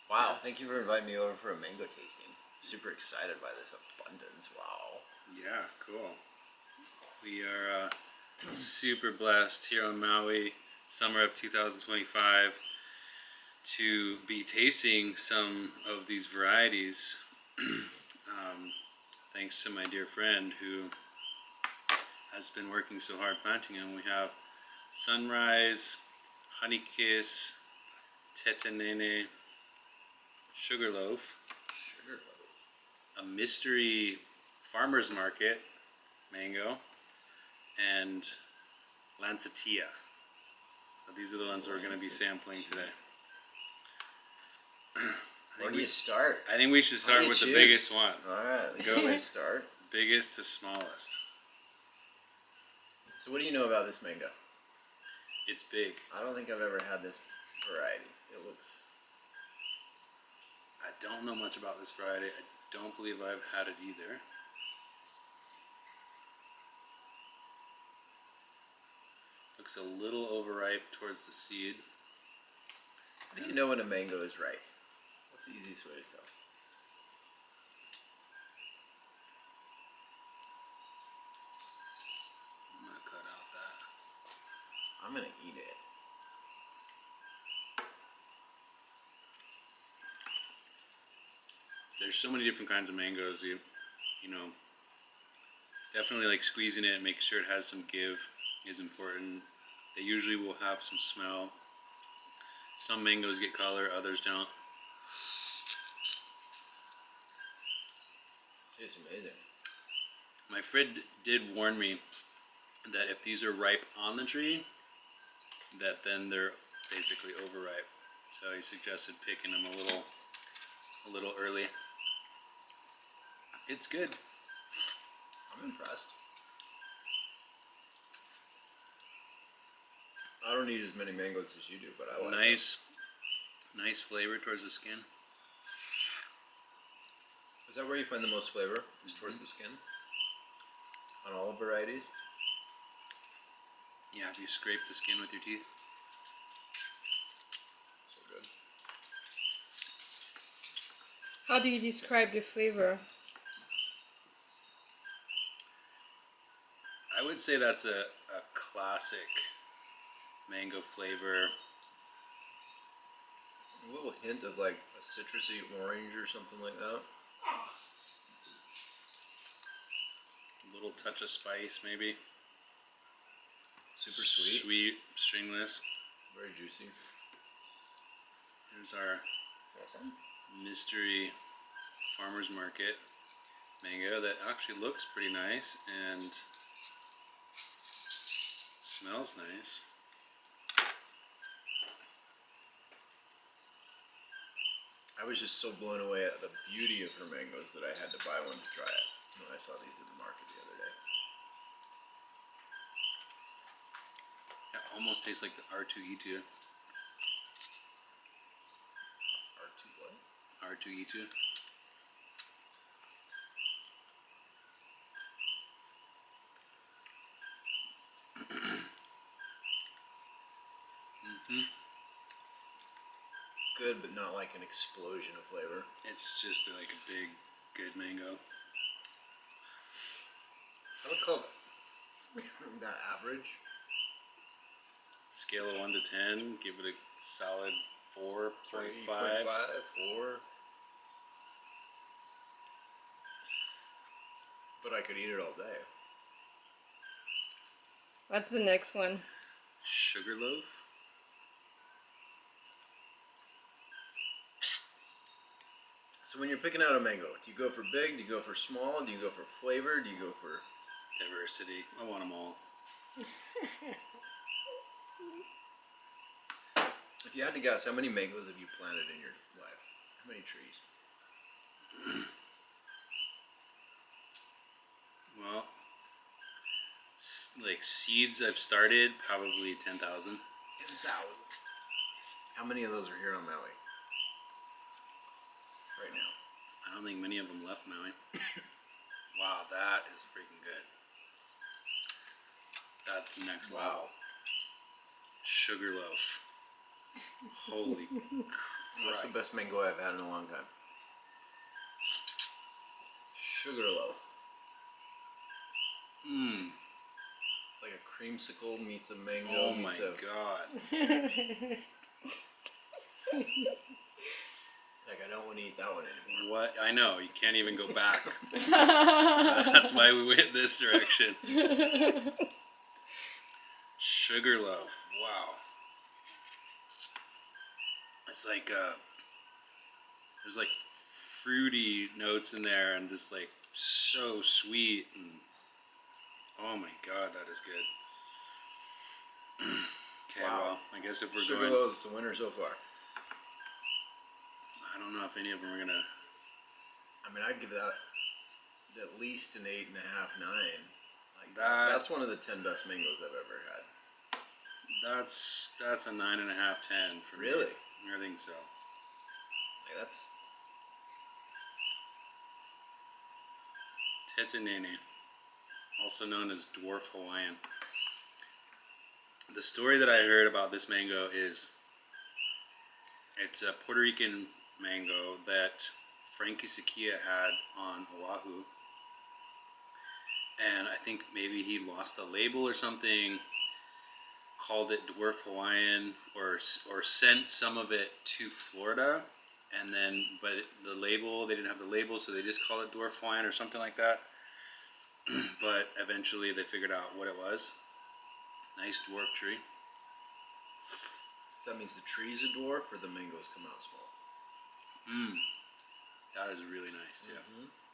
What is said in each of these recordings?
Wow, thank you for inviting me over for a mango tasting. Super excited by this abundance. Wow. Yeah, cool. We are super blessed here on Maui, summer of 2025, to be tasting some of these varieties. Thanks to my dear friend who has been working so hard planting them. We have Sunrise, Honey Kiss, Tete Nene, Sugarloaf, a mystery farmer's market mango, and Lancetilla. So these are the ones we're going to be sampling today. Where do you start? I think we should start with the biggest one. Alright, Go let's start. Biggest to smallest. So what do you know about this mango? It's big. I don't think I've ever had this variety. It looks... I don't know much about this variety. I don't believe I've had it either. Looks a little overripe towards the seed. How do you know when a mango is ripe? What's the easiest way to tell? I'm gonna cut out that. I'm gonna eat it. There's so many different kinds of mangoes. You know, definitely like squeezing it and making sure it has some give is important. They usually will have some smell. Some mangoes get color, others don't. Tastes amazing. My friend did warn me that if these are ripe on the tree, that then they're basically overripe. So he suggested picking them a little early. It's good. I'm impressed. I don't eat as many mangoes as you do, but I like Nice flavor towards the skin. Is that where you find the most flavor? Is towards the skin? On all varieties? Yeah, if you scrape the skin with your teeth. So good. How do you describe the flavor? I would say that's a classic mango flavor. A little hint of like a citrusy orange or something like that. A little touch of spice maybe. Super sweet. Sweet, stringless. Very juicy. Here's our mystery farmer's market mango that actually looks pretty nice and smells nice. I was just so blown away at the beauty of her mangoes that I had to buy one to try it when I saw these at the market the other day. Yeah, almost tastes like the R2E2. R2 what? R2E2. Good, but not like an explosion of flavor. It's just like a big, good mango. I would call that average. Scale of 1 to 10, give it a solid 4.5. 4. But I could eat it all day. What's the next one? Sugarloaf. So when you're picking out a mango, do you go for big? Do you go for small? Do you go for flavor? Do you go for Diversity. I want them all. If you had to guess, how many mangoes have you planted in your life? How many trees? Well, like seeds I've started, probably 10,000. 10,000. How many of those are here on Maui? Right now. I don't think many of them left Maui. Wow, that is freaking good. That's next level. Sugarloaf. Holy That's the best mango I've had in a long time. Sugarloaf. Mmm. It's like a creamsicle meets a mango. Oh my meets god. Like, I don't want to eat that one anymore. What? I know, you can't even go back. That's why we went this direction. Sugarloaf. Wow. It's like, there's like fruity notes in there and just like so sweet. And oh my god, that is good. Okay, Wow. well, I guess if we're going... Sugarloaf is the winner so far. I don't know if any of them are gonna... I mean, I'd give that at least an 8.5, 9. Like That- that's one of the 10 best mangoes I've ever had. That's a 9.5, 10 for me. Really? I think so. Like that's Tete Nene, also known as Dwarf Hawaiian. The story that I heard about this mango is it's a Puerto Rican mango that Frankie Sakia had on Oahu. And I think maybe he lost the label or something, called it Dwarf Hawaiian, or sent some of it to Florida, and then, but the label, they didn't have the label, so they just called it Dwarf Hawaiian or something like that. But eventually they figured out what it was. Nice dwarf tree. so that means the tree's a dwarf or the mangoes come out small. That is really nice too.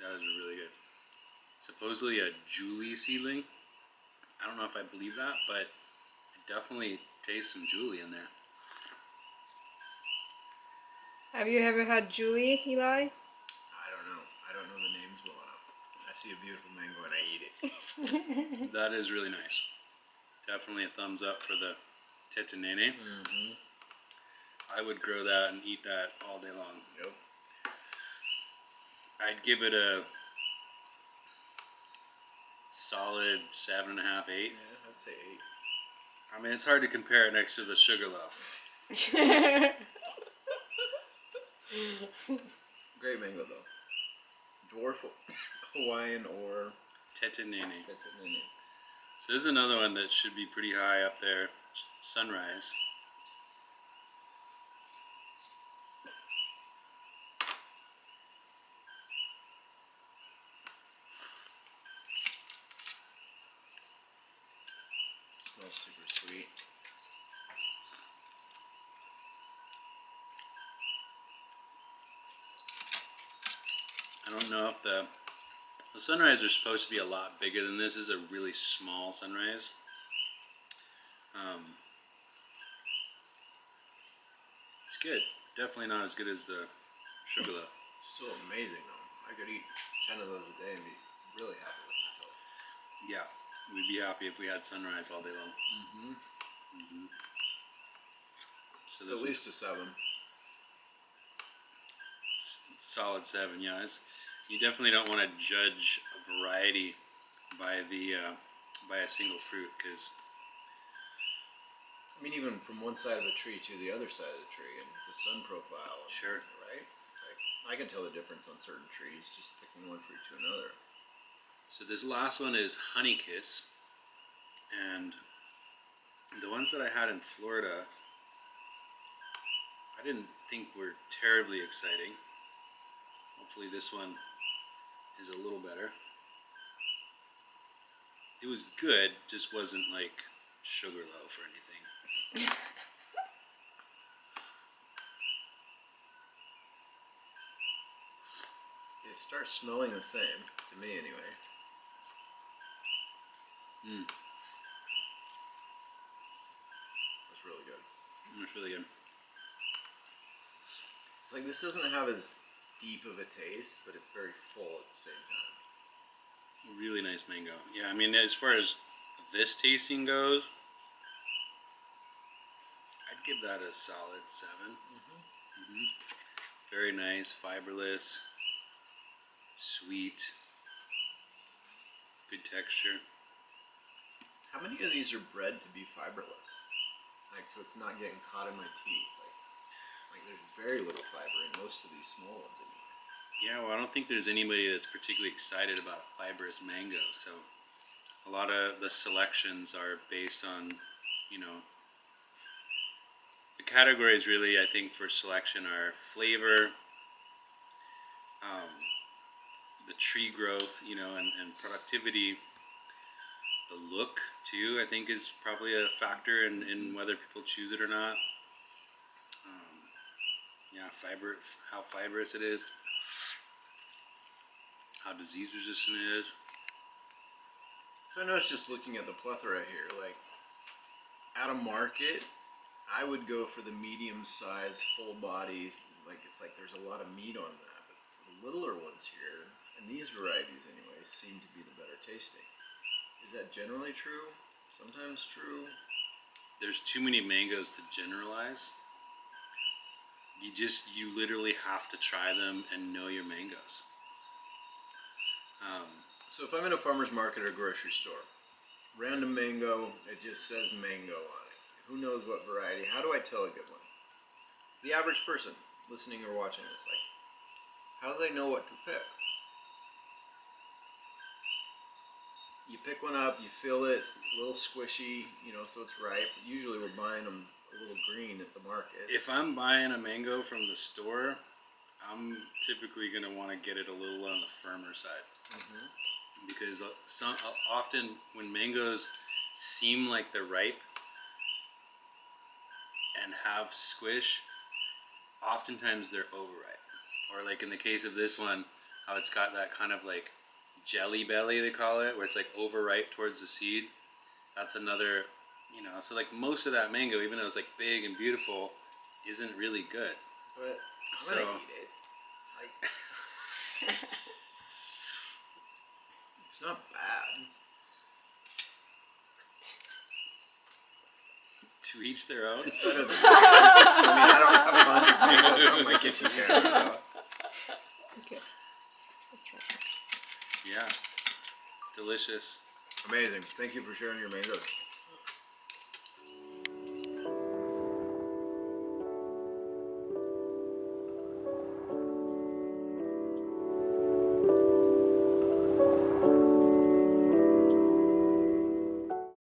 That is really good. Supposedly a Julie seedling. I don't know if I believe that, but it definitely tastes some Julie in there. Have you ever had Julie, Eli? I don't know. I don't know the names well enough. I see a beautiful mango and I eat it. That is really nice. Definitely a thumbs up for the Tete Nene. I would grow that and eat that all day long. Yep. I'd give it a solid 7.5, 8. Yeah, I'd say 8. I mean, it's hard to compare it next to the Sugarloaf. Great mango though. Dwarf Hawaiian or Tete Nene. Tete Nene. So this is another one that should be pretty high up there. Sunrise. Smells super sweet. I don't know if the sunrise are supposed to be a lot bigger than this. This is a really small sunrise. It's good. Definitely not as good as the Sugarloaf. Still amazing though. I could eat 10 of those a day and be really happy with myself. Yeah, we'd be happy if we had sunrise all day long. So At this least a 7. solid 7. Yeah, you definitely don't want to judge a variety by by a single fruit, because I mean, even from one side of the tree to the other side of the tree and the sun profile. Sure. Right? Like, I can tell the difference on certain trees just picking one fruit to another. so this last one is Honeykiss, and the ones that I had in Florida, I didn't think were terribly exciting. Hopefully this one is a little better. It was good, just wasn't like Sugarloaf or anything. It starts smelling the same, to me anyway. That's really good. It's really good. It's like this doesn't have as deep of a taste, but it's very full at the same time. Really nice mango. Yeah, I mean, as far as this tasting goes, I'd give that a solid 7. Very nice, fiberless, sweet, good texture. How many of these are bred to be fiberless? Like, so it's not getting caught in my teeth. Like, Like there's very little fiber in most of these small ones anyway. Yeah, well, I don't think there's anybody that's particularly excited about a fibrous mango. So a lot of the selections are based on, you know, the categories really, I think, for selection are flavor, the tree growth, you know, and productivity. The look, too, I think is probably a factor in whether people choose it or not. Yeah, how fibrous it is, how disease resistant it is. So I noticed just looking at the plethora here, like at a market, I would go for the medium size, full body, like it's like there's a lot of meat on that. But the littler ones here, and these varieties anyway, seem to be the better tasting. Is that generally true? Sometimes true? There's too many mangoes to generalize. You literally have to try them and know your mangoes. So if I'm in a farmer's market or grocery store, random mango, it just says mango on it. Who knows what variety? How do I tell a good one? The average person listening or watching this, like, how do they know what to pick? You pick one up, you feel it, a little squishy, you know, so it's ripe. Usually we're buying them a little green at the market. If I'm buying a mango from the store, I'm typically going to want to get it a little on the firmer side. Because often when mangoes seem like they're ripe and have squish, oftentimes they're overripe. Or like in the case of this one, how it's got that kind of like jelly belly, they call it, where it's like overripe towards the seed. That's another, you know, so like most of that mango, even though it's like big and beautiful, isn't really good. But I'm gonna eat it. Like, it's not bad. To each their own. It's better than I mean, I don't have 100 mangoes on my kitchen counter. Okay. That's right. Yeah. Delicious. Amazing. Thank you for sharing your mangoes.